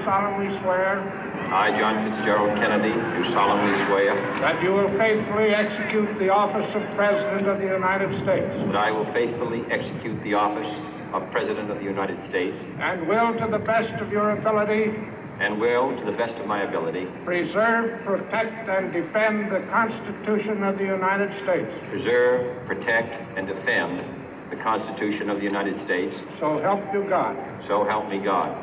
solemnly swear I, John Fitzgerald Kennedy, do solemnly swear that you will faithfully execute the office of President of the United States that I will faithfully execute the office of President of the United States and will, to the best of your ability, to the best of my ability, preserve, protect, and defend the Constitution of the United States. Preserve, protect, and defend the Constitution of the United States. So help you God. So help me God.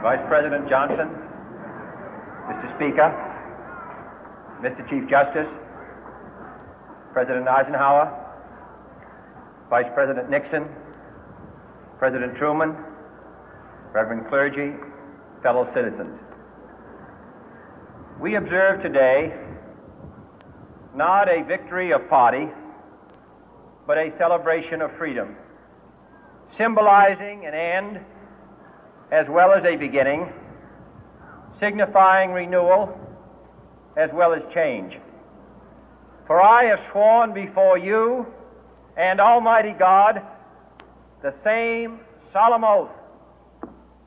Vice President Johnson, Mr. Speaker, Mr. Chief Justice, President Eisenhower, Vice President Nixon, President Truman, Reverend clergy, fellow citizens. We observe today not a victory of party, but a celebration of freedom, symbolizing an end as well as a beginning, signifying renewal as well as change. For I have sworn before you and Almighty God the same solemn oath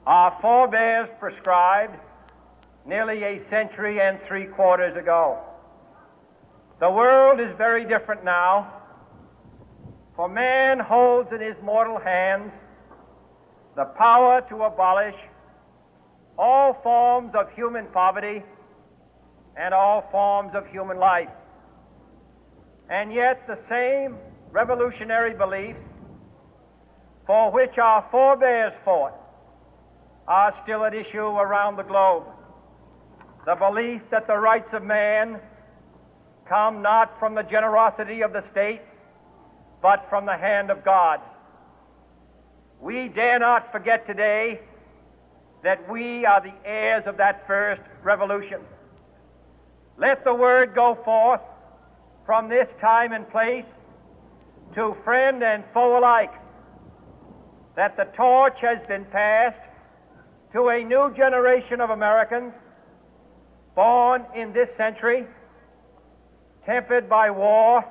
our forebears prescribed nearly a century and 3/4 ago. The world is very different now, for man holds in his mortal hands the power to abolish all forms of human poverty and all forms of human life. And yet the same revolutionary beliefs for which our forebears fought are still at issue around the globe. The belief that the rights of man come not from the generosity of the state, but from the hand of God. We dare not forget today that we are the heirs of that first revolution. Let the word go forth from this time and place to friend and foe alike that the torch has been passed to a new generation of Americans born in this century, tempered by war,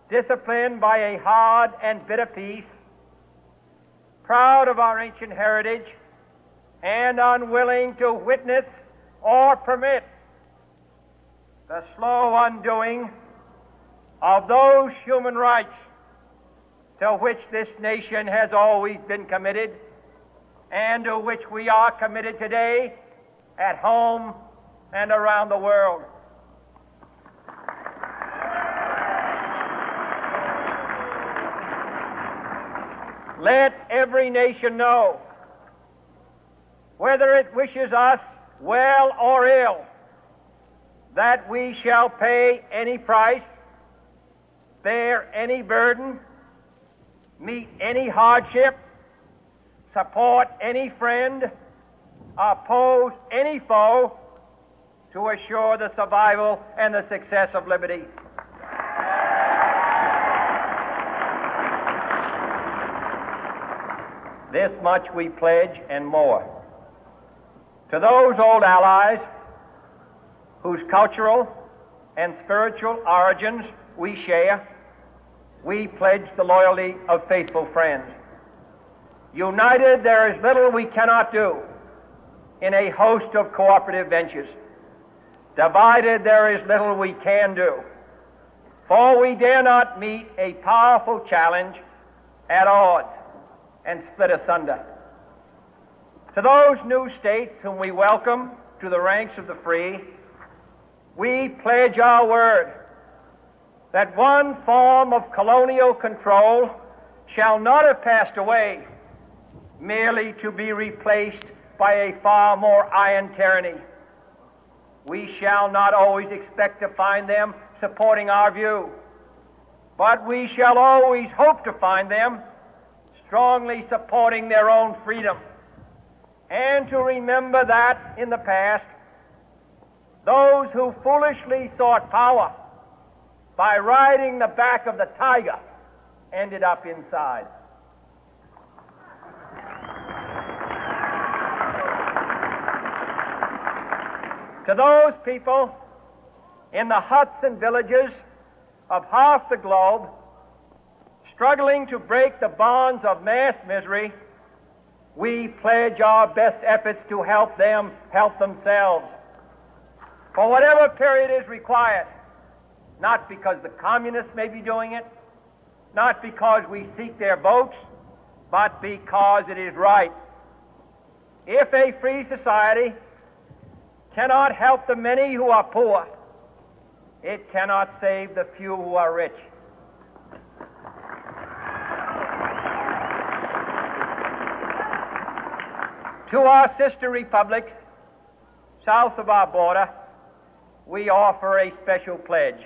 disciplined by a hard and bitter peace, proud of our ancient heritage, and unwilling to witness or permit the slow undoing of those human rights to which this nation has always been committed and to which we are committed today at home and around the world. Let every nation know, whether it wishes us well or ill, that we shall pay any price, bear any burden, meet any hardship, support any friend, oppose any foe to assure the survival and the success of liberty. This much we pledge and more. To those old allies whose cultural and spiritual origins we share, we pledge the loyalty of faithful friends. United, there is little we cannot do in a host of cooperative ventures. Divided, there is little we can do, for we dare not meet a powerful challenge at odds and split asunder. To those new states whom we welcome to the ranks of the free, we pledge our word that one form of colonial control shall not have passed away merely to be replaced by a far more iron tyranny. We shall not always expect to find them supporting our view, but we shall always hope to find them strongly supporting their own freedom, and to remember that in the past, those who foolishly sought power by riding the back of the tiger ended up inside. To those people in the huts and villages of half the globe struggling to break the bonds of mass misery, we pledge our best efforts to help them help themselves for whatever period is required, not because the communists may be doing it, not because we seek their votes, but because it is right. If a free society cannot help the many who are poor, it cannot save the few who are rich. To our sister republics south of our border, we offer a special pledge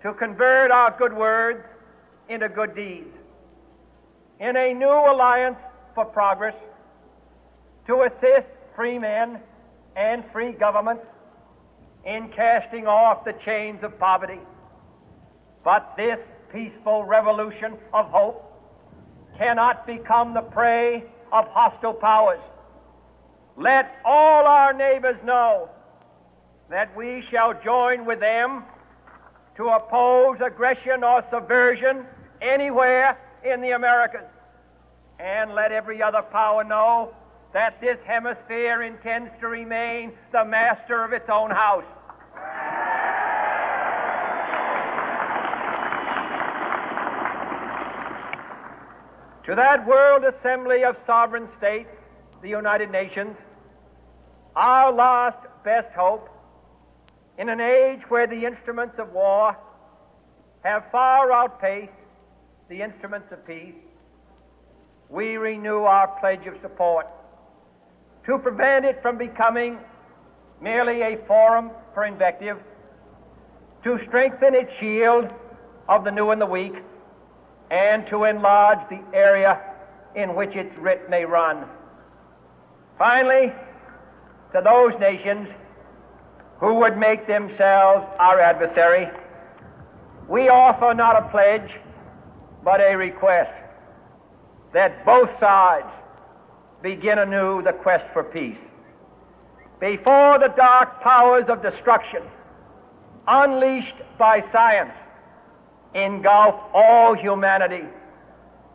to convert our good words into good deeds, in a new alliance for progress, to assist free men and free governments in casting off the chains of poverty. But this peaceful revolution of hope cannot become the prey of hostile powers. Let all our neighbors know that we shall join with them to oppose aggression or subversion anywhere in the Americas. And let every other power know that this hemisphere intends to remain the master of its own house. To that World Assembly of Sovereign States, the United Nations, our last best hope, in an age where the instruments of war have far outpaced the instruments of peace, we renew our pledge of support to prevent it from becoming merely a forum for invective, to strengthen its shield of the new and the weak, and to enlarge the area in which its writ may run. Finally, to those nations who would make themselves our adversary, we offer not a pledge, but a request that both sides begin anew the quest for peace. Before the dark powers of destruction, unleashed by science, engulf all humanity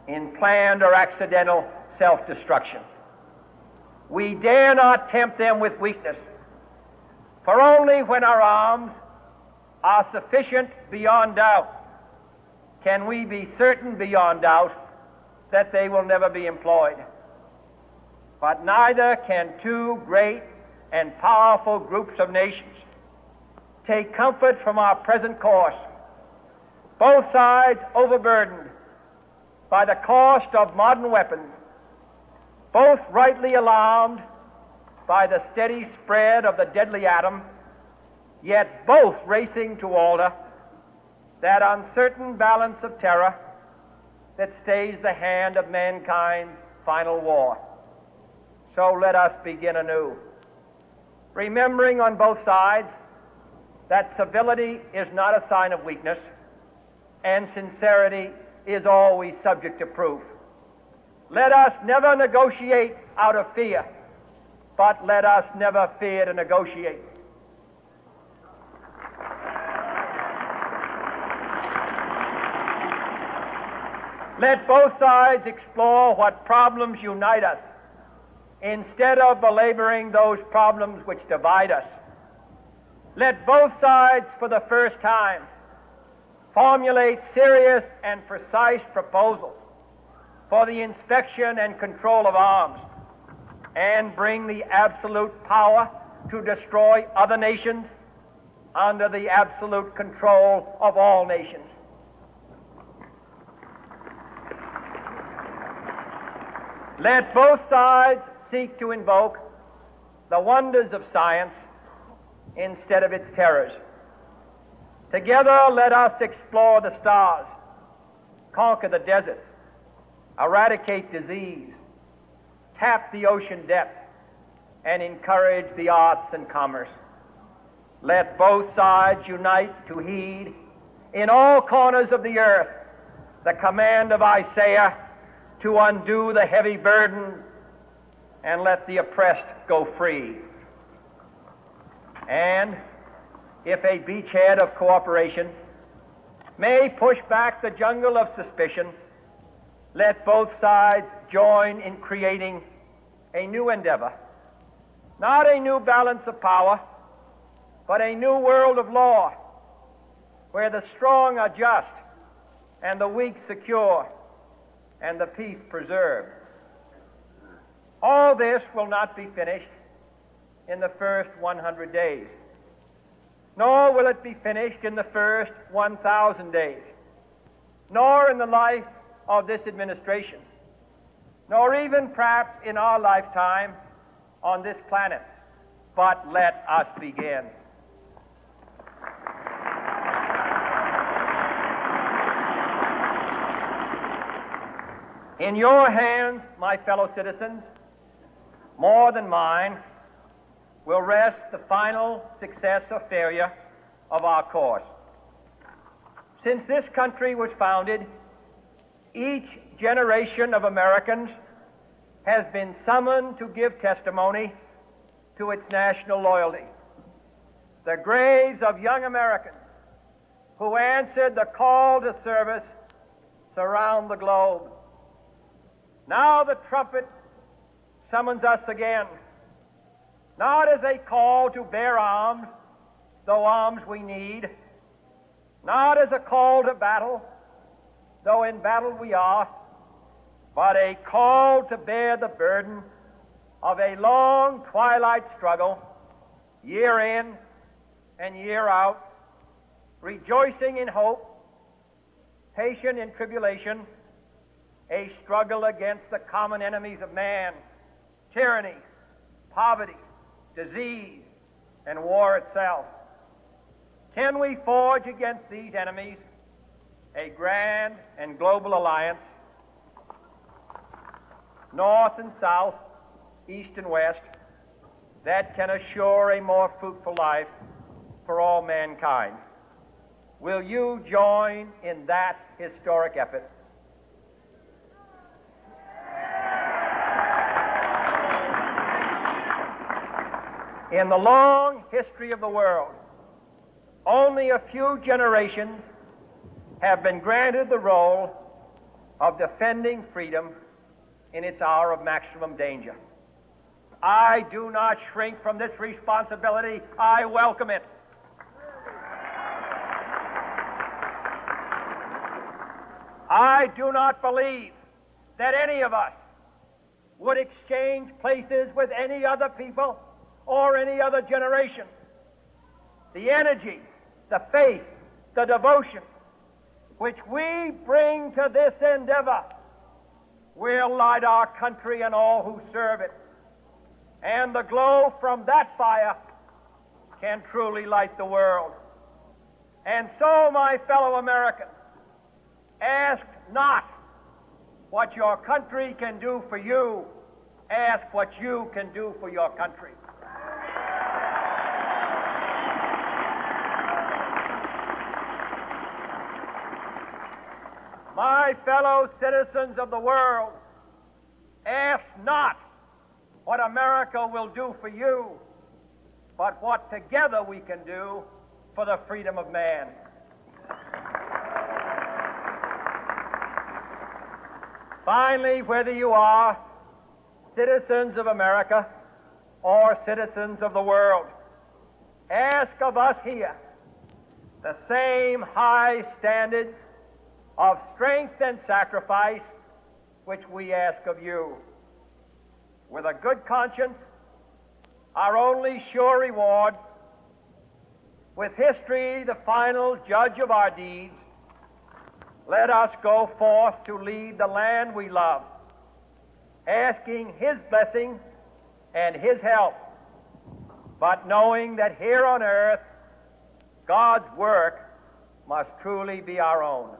in planned or accidental self-destruction, we dare not tempt them with weakness, for only when our arms are sufficient beyond doubt can we be certain beyond doubt that they will never be employed. But neither can two great and powerful groups of nations take comfort from our present course, both sides overburdened by the cost of modern weapons, both rightly alarmed by the steady spread of the deadly atom, yet both racing to alter that uncertain balance of terror that stays the hand of mankind's final war. So let us begin anew, remembering on both sides that civility is not a sign of weakness, and sincerity is always subject to proof. Let us never negotiate out of fear, but let us never fear to negotiate. Let both sides explore what problems unite us, instead of belaboring those problems which divide us. Let both sides, for the first time, formulate serious and precise proposals for the inspection and control of arms, and bring the absolute power to destroy other nations under the absolute control of all nations. Let both sides seek to invoke the wonders of science instead of its terrors. Together, let us explore the stars, conquer the deserts, eradicate disease, tap the ocean depths, and encourage the arts and commerce. Let both sides unite to heed in all corners of the earth the command of Isaiah to undo the heavy burden and let the oppressed go free. And if a beachhead of cooperation may push back the jungle of suspicion, let both sides join in creating a new endeavor, not a new balance of power, but a new world of law, where the strong are just and the weak secure and the peace preserved. All this will not be finished in the first 100 days, nor will it be finished in the first 1,000 days, nor in the life of this administration, nor even perhaps in our lifetime on this planet. But let us begin. In your hands, my fellow citizens, more than mine, will rest the final success or failure of our course. Since this country was founded, each generation of Americans has been summoned to give testimony to its national loyalty. The graves of young Americans who answered the call to service surround the globe. Now the trumpet summons us again, not as a call to bear arms, though arms we need, not as a call to battle, though in battle we are, but a call to bear the burden of a long twilight struggle, year in and year out, rejoicing in hope, patient in tribulation, a struggle against the common enemies of man, tyranny, poverty, disease, and war itself. Can we forge against these enemies a grand and global alliance, north and south, east and west, that can assure a more fruitful life for all mankind? Will you join in that historic effort? In the long history of the world, only a few generations have been granted the role of defending freedom in its hour of maximum danger. I do not shrink from this responsibility. I welcome it. I do not believe that any of us would exchange places with any other people or any other generation. The energy, the faith, the devotion which we bring to this endeavor will light our country and all who serve it. And the glow from that fire can truly light the world. And so, my fellow Americans, ask not what your country can do for you, ask what you can do for your country. My fellow citizens of the world, ask not what America will do for you, but what together we can do for the freedom of man. Finally, whether you are citizens of America or citizens of the world, ask of us here the same high standards of strength and sacrifice which we ask of you. with a good conscience, our only sure reward, with history the final judge of our deeds, let us go forth to lead the land we love, asking His blessing and His help, but knowing that here on earth God's work must truly be our own.